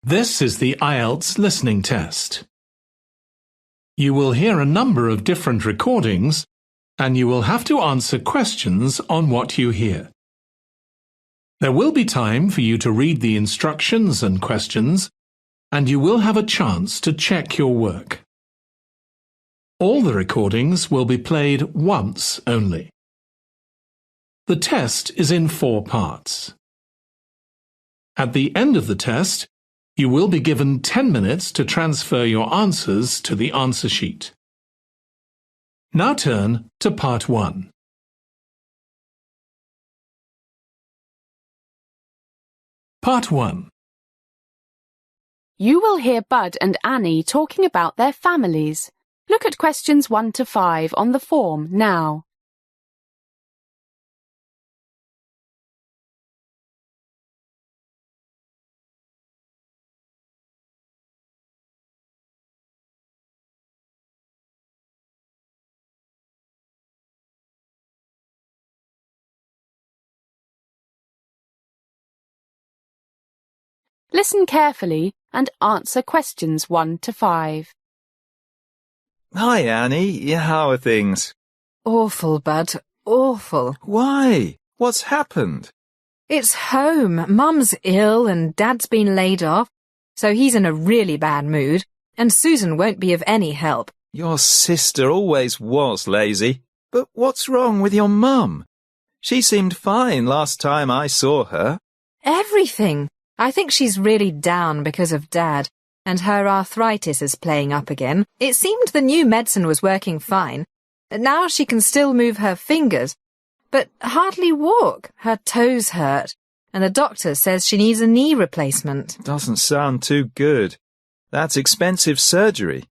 This is the IELTS listening test. You will hear a number of different recordings, and you will have to answer questions on what you hear. There will be time for you to read the instructions and questions, and you will have a chance to check your work. All the recordings will be played once only. The test is in 4 parts. At the end of the test, you will be given 10 minutes to transfer your answers to the answer sheet. Now turn to Part 1. Part 1. You will hear Bud and Annie talking about their families. Look at questions 1 to 5 on the form now. Listen carefully and answer questions 1 to 5. Hi, Annie. How are things? Awful, Bud. Awful. Why? What's happened? It's home. Mum's ill and Dad's been laid off, so he's in a really bad mood, and Susan won't be of any help. Your sister always was lazy. But what's wrong with your mum? She seemed fine last time I saw her. Everything. I think she's really down because of Dad, and her arthritis is playing up again. It seemed the new medicine was working fine. Now she can still move her fingers, but hardly walk. Her toes hurt, and the doctor says she needs a knee replacement. Doesn't sound too good. That's expensive surgery.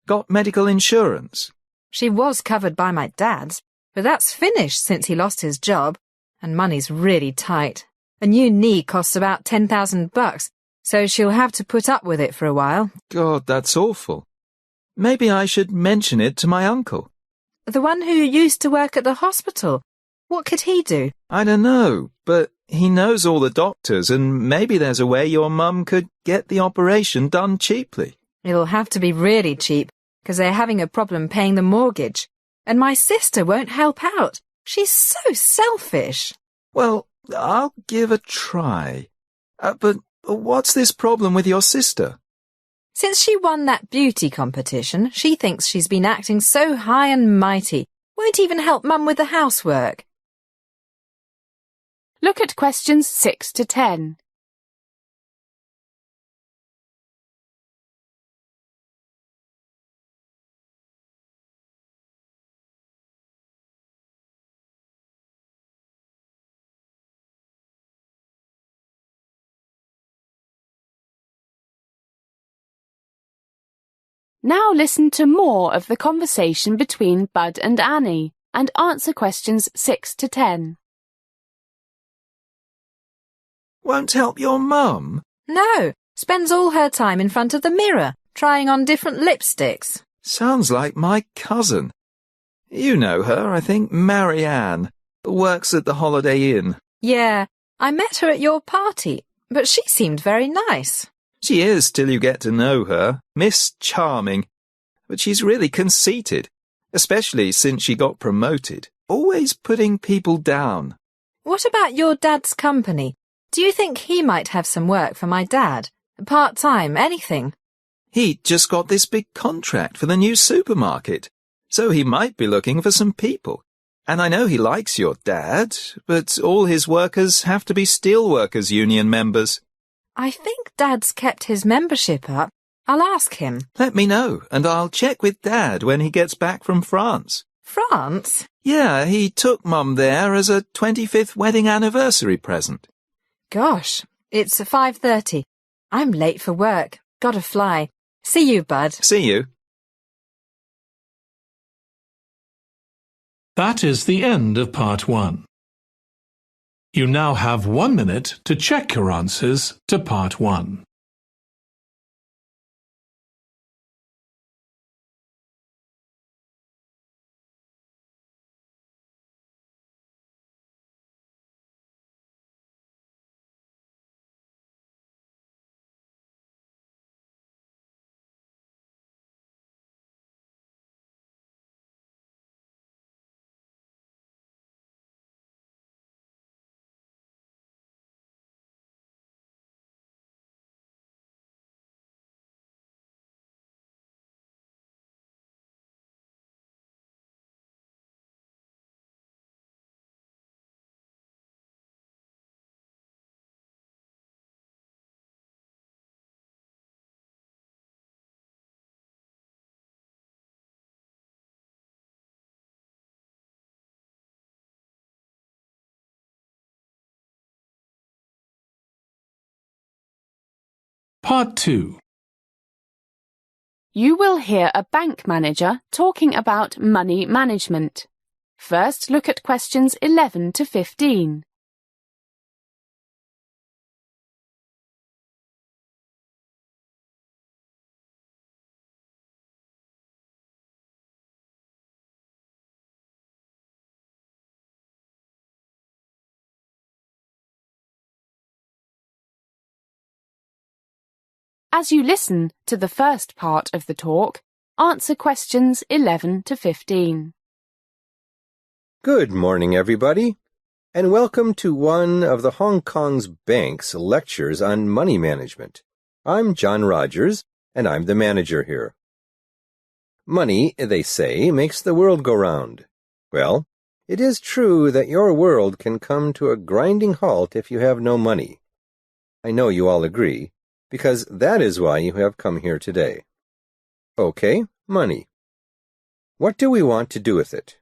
Got medical insurance? She was covered by my dad's, but that's finished since he lost his job, and money's really tight. A new knee costs about $10,000, so she'll have to put up with it for a while. God, that's awful. Maybe I should mention it to my uncle. The one who used to work at the hospital. What could he do? I don't know, but he knows all the doctors, and maybe there's a way your mum could get the operation done cheaply. It'll have to be really cheap, because they're having a problem paying the mortgage. And my sister won't help out. She's so selfish. Well, I'll give a try. But what's this problem with your sister? Since she won that beauty competition, she thinks she's been acting so high and mighty, won't even help Mum with the housework. Look at questions 6 to 10. Now listen to more of the conversation between Bud and Annie and answer questions 6 to 10. Won't help your mum? No, spends all her time in front of the mirror, trying on different lipsticks. Sounds like my cousin. You know her, I think, Marianne. Works at the Holiday Inn. Yeah, I met her at your party, but she seemed very nice. She is till you get to know her. Miss Charming. But she's really conceited, especially since she got promoted. Always putting people down. What about your dad's company? Do you think he might have some work for my dad? Part-time, anything? He just got this big contract for the new supermarket, so he might be looking for some people. And I know he likes your dad, but all his workers have to be Steelworkers Union members. I think Dad's kept his membership up. I'll ask him. Let me know, and I'll check with Dad when he gets back from France. France? Yeah, he took Mum there as a 25th wedding anniversary present. Gosh, it's 5:30. I'm late for work. Gotta fly. See you, Bud. See you. That is the end of Part 1. You now have 1 minute to check your answers to Part 1. Part 2. You will hear a bank manager talking about money management. First, look at questions 11 to 15. As you listen to the first part of the talk, answer questions 11 to 15. Good morning, everybody, and welcome to one of the Hong Kong's bank's lectures on money management. I'm John Rogers, and I'm the manager here. Money, they say, makes the world go round. Well, it is true that your world can come to a grinding halt if you have no money. I know you all agree, because that is why you have come here today. Okay, money. What do we want to do with it?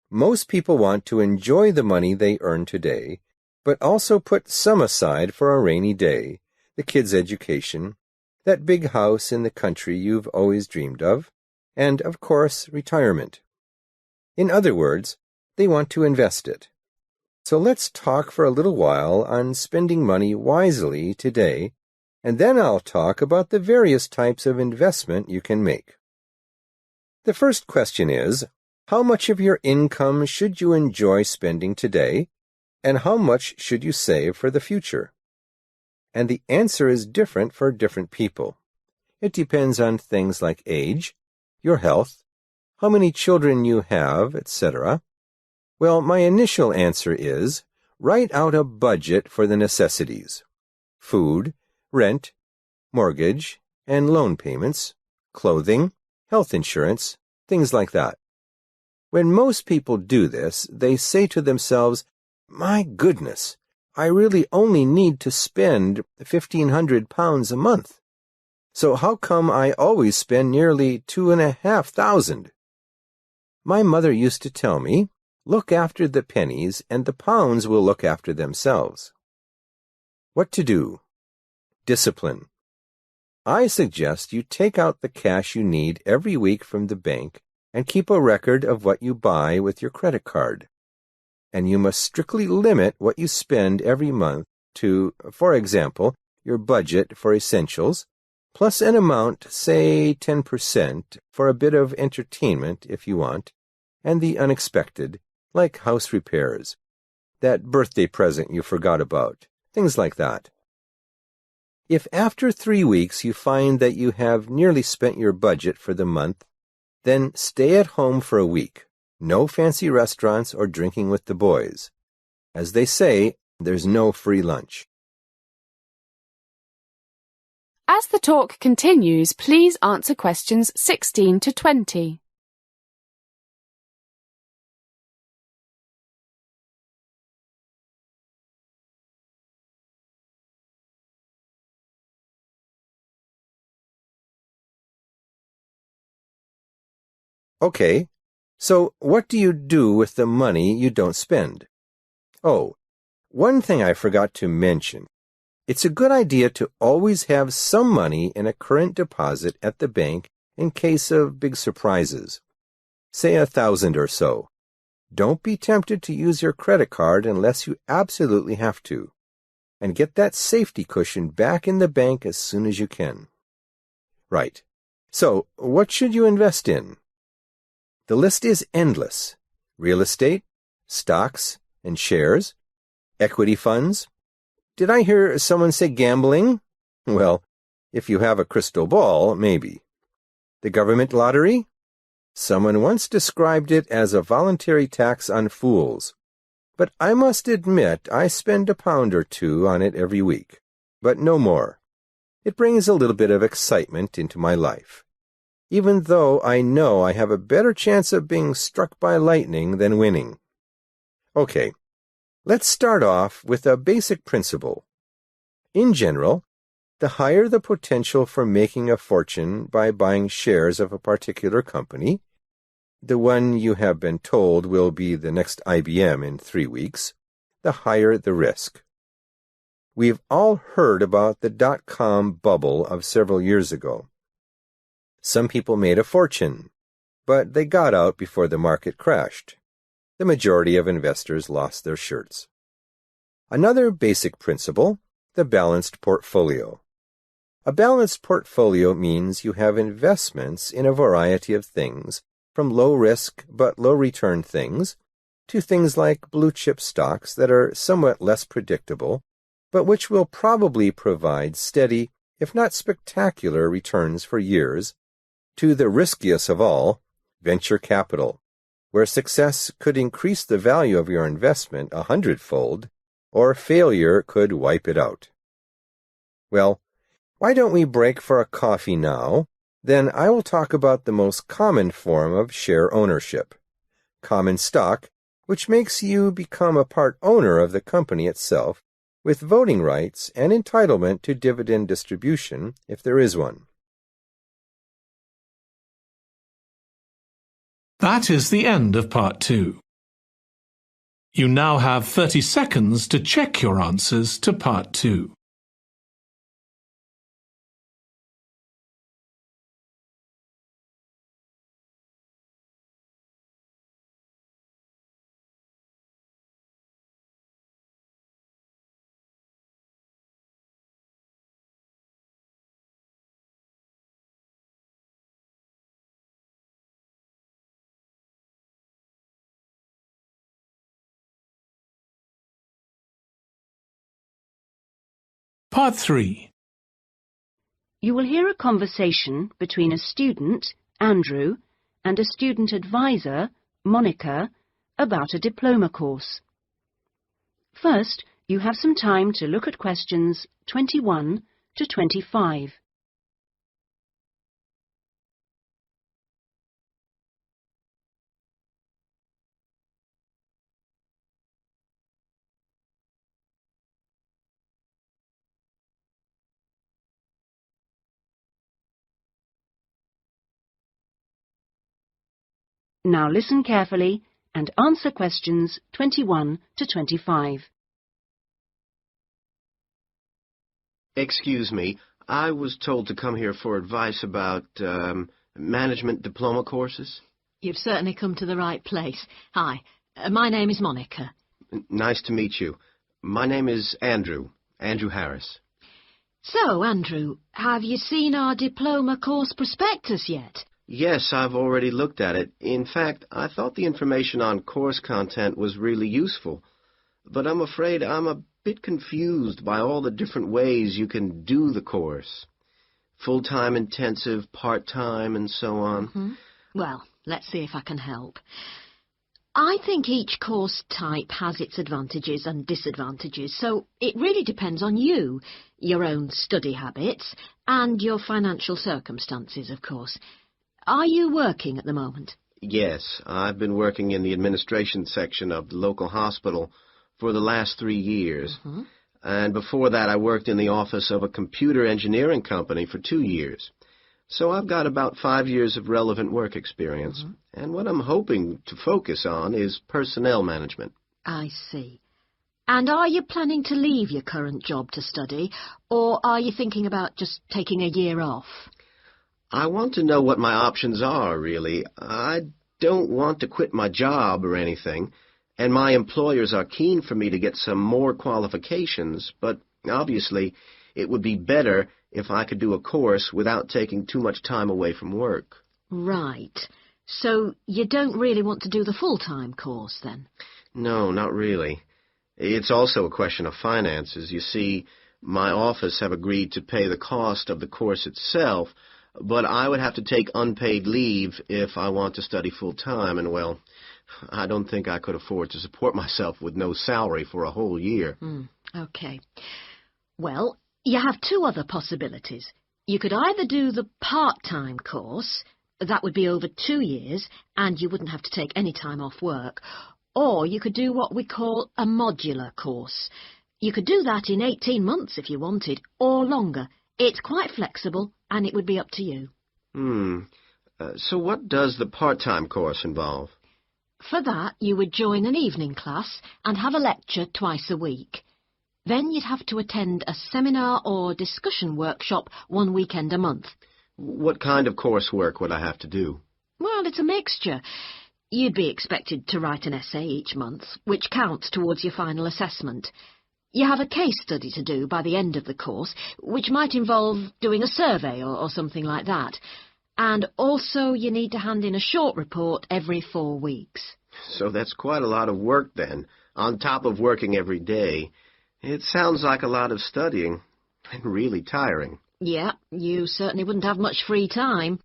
Most people want to enjoy the money they earn today, but also put some aside for a rainy day, the kids' education, that big house in the country you've always dreamed of, and, of course, retirement. In other words, they want to invest it. So let's talk for a little while on spending money wisely today, and then I'll talk about the various types of investment you can make. The first question is, how much of your income should you enjoy spending today, and how much should you save for the future? And the answer is different for different people. It depends on things like age, your health, how many children you have, etc. Well, my initial answer is, write out a budget for the necessities: food, rent, mortgage, and loan payments, clothing, health insurance, things like that. When most people do this, they say to themselves, "My goodness, I really only need to spend £1,500 a month. So how come I always spend nearly £2,500? My mother used to tell me, look after the pennies and the pounds will look after themselves." What to do? Discipline. I suggest you take out the cash you need every week from the bank and keep a record of what you buy with your credit card. And you must strictly limit what you spend every month to, for example, your budget for essentials, plus an amount, say 10%, for a bit of entertainment if you want, and the unexpected, like house repairs, that birthday present you forgot about, things like that. If after 3 weeks you find that you have nearly spent your budget for the month, then stay at home for a week. No fancy restaurants or drinking with the boys. As they say, there's no free lunch. As the talk continues, please answer questions 16 to 20. Okay, so what do you do with the money you don't spend? Oh, one thing I forgot to mention. It's a good idea to always have some money in a current deposit at the bank in case of big surprises. Say 1,000 or so. Don't be tempted to use your credit card unless you absolutely have to. And get that safety cushion back in the bank as soon as you can. Right. So, what should you invest in? The list is endless. Real estate, stocks and shares, equity funds. Did I hear someone say gambling? Well, if you have a crystal ball, maybe. The government lottery? Someone once described it as a voluntary tax on fools. But I must admit I spend £1 or £2 on it every week, but no more. It brings a little bit of excitement into my life, even though I know I have a better chance of being struck by lightning than winning. Okay, let's start off with a basic principle. In general, the higher the potential for making a fortune by buying shares of a particular company, the one you have been told will be the next IBM in 3 weeks, the higher the risk. We've all heard about the dot-com bubble of several years ago. Some people made a fortune, but they got out before the market crashed. The majority of investors lost their shirts. Another basic principle, the balanced portfolio. A balanced portfolio means you have investments in a variety of things, from low-risk but low-return things to things like blue-chip stocks that are somewhat less predictable, but which will probably provide steady, if not spectacular, returns for years, to the riskiest of all, venture capital, where success could increase the value of your investment 100-fold, or failure could wipe it out. Well, why don't we break for a coffee now? Then I will talk about the most common form of share ownership, common stock, which makes you become a part owner of the company itself, with voting rights and entitlement to dividend distribution if there is one. That is the end of Part 2. You now have 30 seconds to check your answers to Part 2. Part 3. You will hear a conversation between a student, Andrew, and a student advisor, Monica, about a diploma course. First, you have some time to look at questions 21 to 25. Now listen carefully and answer questions 21 to 25. Excuse me, I was told to come here for advice about management diploma courses. You've certainly come to the right place. Hi, my name is Monica. Nice to meet you. My name is Andrew Harris. So, Andrew, have you seen our diploma course prospectus yet? Yes, I've already looked at it. In fact, I thought the information on course content was really useful. But I'm afraid I'm a bit confused by all the different ways you can do the course. Full-time intensive, part-time, and so on. Mm-hmm. Well, let's see if I can help. I think each course type has its advantages and disadvantages, so it really depends on you, your own study habits, and your financial circumstances, of course. Are you working at the moment? Yes, I've been working in the administration section of the local hospital for the last 3 years. Mm-hmm. And before that, I worked in the office of a computer engineering company for 2 years. So I've got about 5 years of relevant work experience. Mm-hmm. And what I'm hoping to focus on is personnel management. I see. And are you planning to leave your current job to study, or are you thinking about just taking a year off? I want to know what my options are, really. I don't want to quit my job or anything, and my employers are keen for me to get some more qualifications, but obviously it would be better if I could do a course without taking too much time away from work. Right. So you don't really want to do the full-time course, then? No, not really. It's also a question of finances. You see, my office have agreed to pay the cost of the course itself, but I would have to take unpaid leave if I want to study full-time, and, well, I don't think I could afford to support myself with no salary for a whole year. Okay. Well, you have two other possibilities. You could either do the part-time course, that would be over 2 years, and you wouldn't have to take any time off work, or you could do what we call a modular course. You could do that in 18 months if you wanted, or longer. It's quite flexible, and it would be up to you. So what does the part-time course involve? For that, you would join an evening class and have a lecture twice a week. Then you'd have to attend a seminar or discussion workshop one weekend a month. What kind of coursework would I have to do? Well, it's a mixture. You'd be expected to write an essay each month, which counts towards your final assessment. You have a case study to do by the end of the course, which might involve doing a survey or something like that. And also you need to hand in a short report every 4 weeks. So that's quite a lot of work then, on top of working every day. It sounds like a lot of studying, and really tiring. Yeah, you certainly wouldn't have much free time.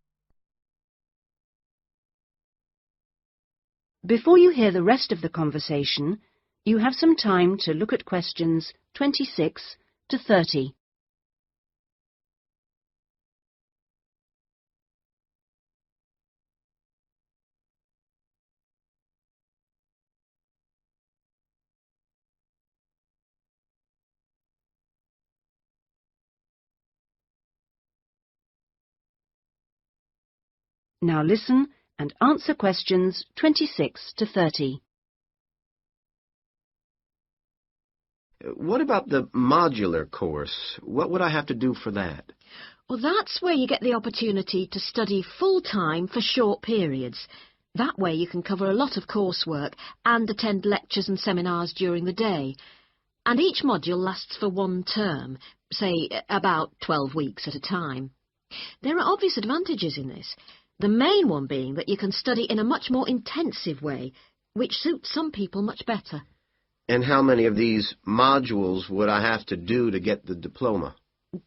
Before you hear the rest of the conversation, you have some time to look at questions 26 to 30. Now listen and answer questions 26 to 30. What about the modular course? What would I have to do for that? Well, that's where you get the opportunity to study full-time for short periods. That way you can cover a lot of coursework and attend lectures and seminars during the day. And each module lasts for 1 term, say about 12 weeks at a time. There are obvious advantages in this. The main one being that you can study in a much more intensive way, which suits some people much better. And how many of these modules would I have to do to get the diploma?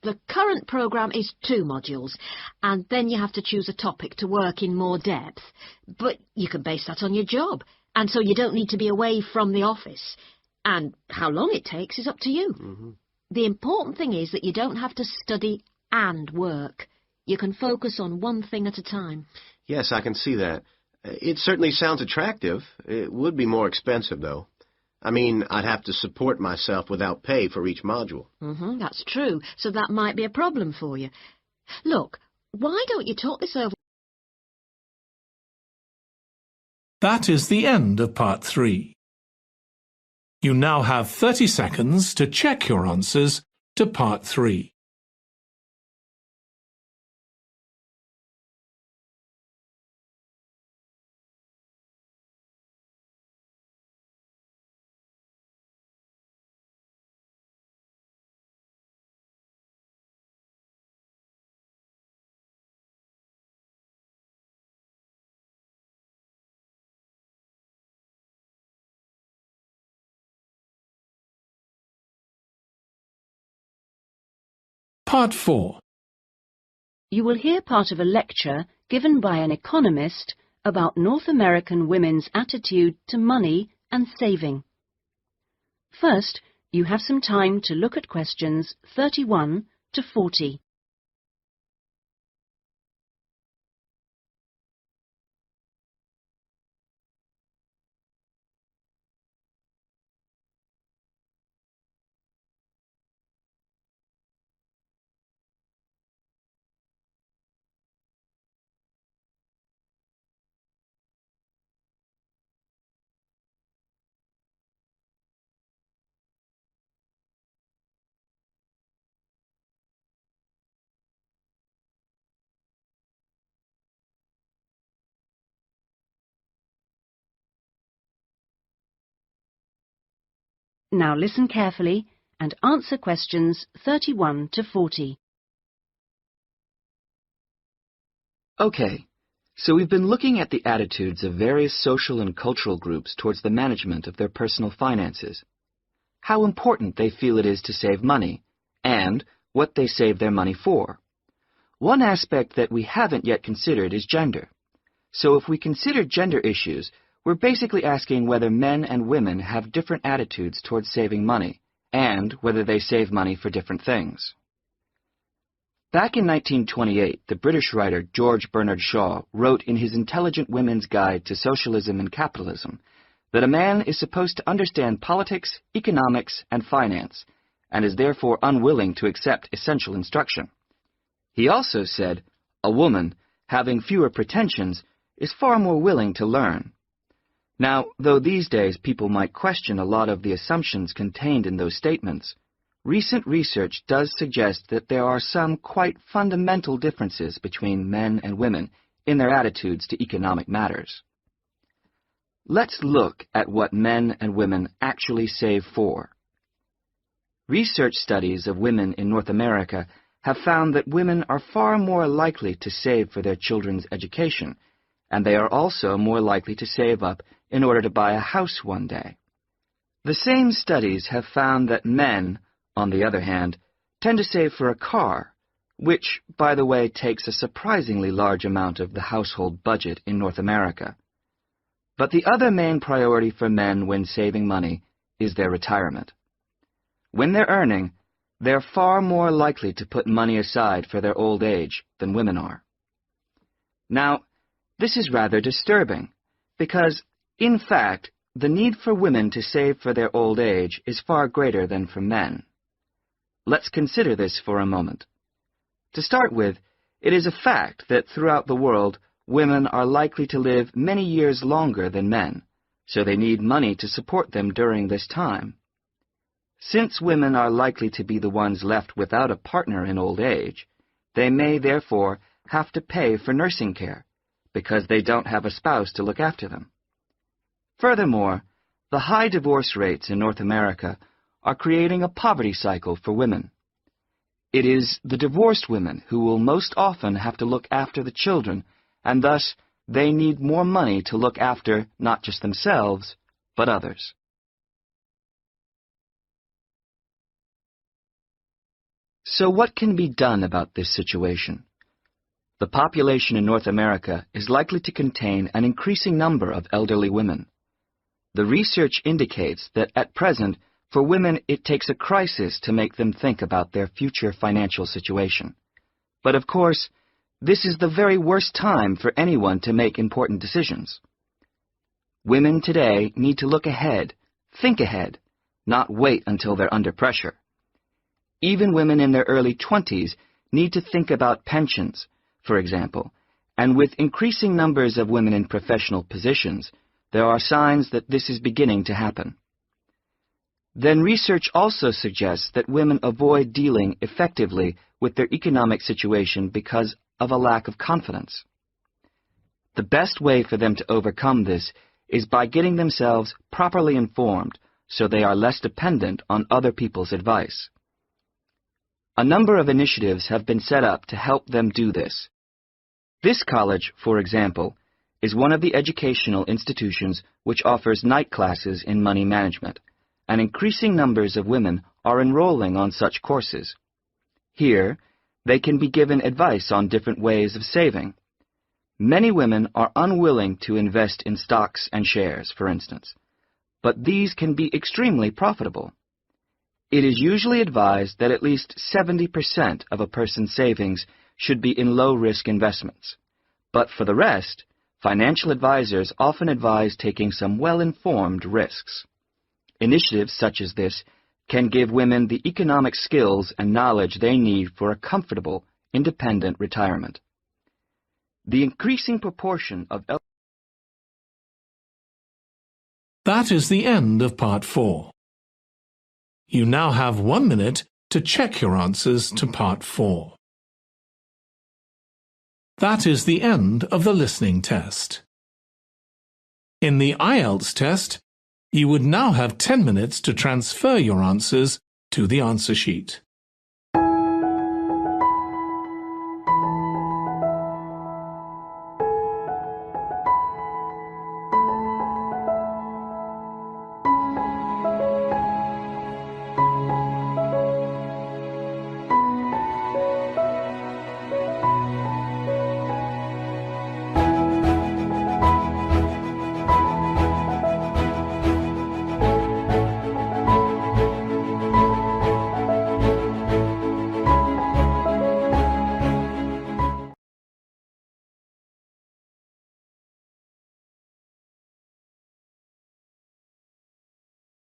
The current programme is 2 modules, and then you have to choose a topic to work in more depth. But you can base that on your job, and so you don't need to be away from the office. And how long it takes is up to you. Mm-hmm. The important thing is that you don't have to study and work. You can focus on one thing at a time. Yes, I can see that. It certainly sounds attractive. It would be more expensive, though. I mean, I'd have to support myself without pay for each module. That's true, so that might be a problem for you. Look, why don't you talk this over? That is the end of part 3. You now have 30 seconds to check your answers to part 3. Part 4. You will hear part of a lecture given by an economist about North American women's attitude to money and saving. First, you have some time to look at questions 31 to 40. Now listen carefully and answer questions 31 to 40. Okay, so we've been looking at the attitudes of various social and cultural groups towards the management of their personal finances, how important they feel it is to save money, and what they save their money for. One aspect that we haven't yet considered is gender. So if we consider gender issues, we're basically asking whether men and women have different attitudes towards saving money, and whether they save money for different things. Back in 1928, the British writer George Bernard Shaw wrote in his Intelligent Women's Guide to Socialism and Capitalism that a man is supposed to understand politics, economics, and finance, and is therefore unwilling to accept essential instruction. He also said, a woman, having fewer pretensions, is far more willing to learn. Now, though these days people might question a lot of the assumptions contained in those statements, recent research does suggest that there are some quite fundamental differences between men and women in their attitudes to economic matters. Let's look at what men and women actually save for. Research studies of women in North America have found that women are far more likely to save for their children's education, and they are also more likely to save up in order to buy a house one day. The same studies have found that men, on the other hand, tend to save for a car, which, by the way, takes a surprisingly large amount of the household budget in North America. But the other main priority for men when saving money is their retirement. When they're earning, they're far more likely to put money aside for their old age than women are. Now, this is rather disturbing, because, in fact, the need for women to save for their old age is far greater than for men. Let's consider this for a moment. To start with, it is a fact that throughout the world, women are likely to live many years longer than men, so they need money to support them during this time. Since women are likely to be the ones left without a partner in old age, they may therefore have to pay for nursing care, because they don't have a spouse to look after them. Furthermore, the high divorce rates in North America are creating a poverty cycle for women. It is the divorced women who will most often have to look after the children, and thus they need more money to look after not just themselves, but others. So what can be done about this situation? The population in North America is likely to contain an increasing number of elderly women. The research indicates that at present, for women, it takes a crisis to make them think about their future financial situation. But of course, this is the very worst time for anyone to make important decisions. Women today need to look ahead, think ahead, not wait until they're under pressure. Even women in their early 20s need to think about pensions, for example, and with increasing numbers of women in professional positions, there are signs that this is beginning to happen. Then research also suggests that women avoid dealing effectively with their economic situation because of a lack of confidence. The best way for them to overcome this is by getting themselves properly informed so they are less dependent on other people's advice. A number of initiatives have been set up to help them do this. This college, for example, is one of the educational institutions which offers night classes in money management, and increasing numbers of women are enrolling on such courses. Here, they can be given advice on different ways of saving. Many women are unwilling to invest in stocks and shares, for instance, but these can be extremely profitable. It is usually advised that at least 70% of a person's savings should be in low-risk investments. But for the rest, financial advisors often advise taking some well-informed risks. Initiatives such as this can give women the economic skills and knowledge they need for a comfortable, independent retirement. The increasing proportion of That is the end of Part 4. You now have 1 minute to check your answers to Part 4. That is the end of the listening test. In the IELTS test, you would now have 10 minutes to transfer your answers to the answer sheet.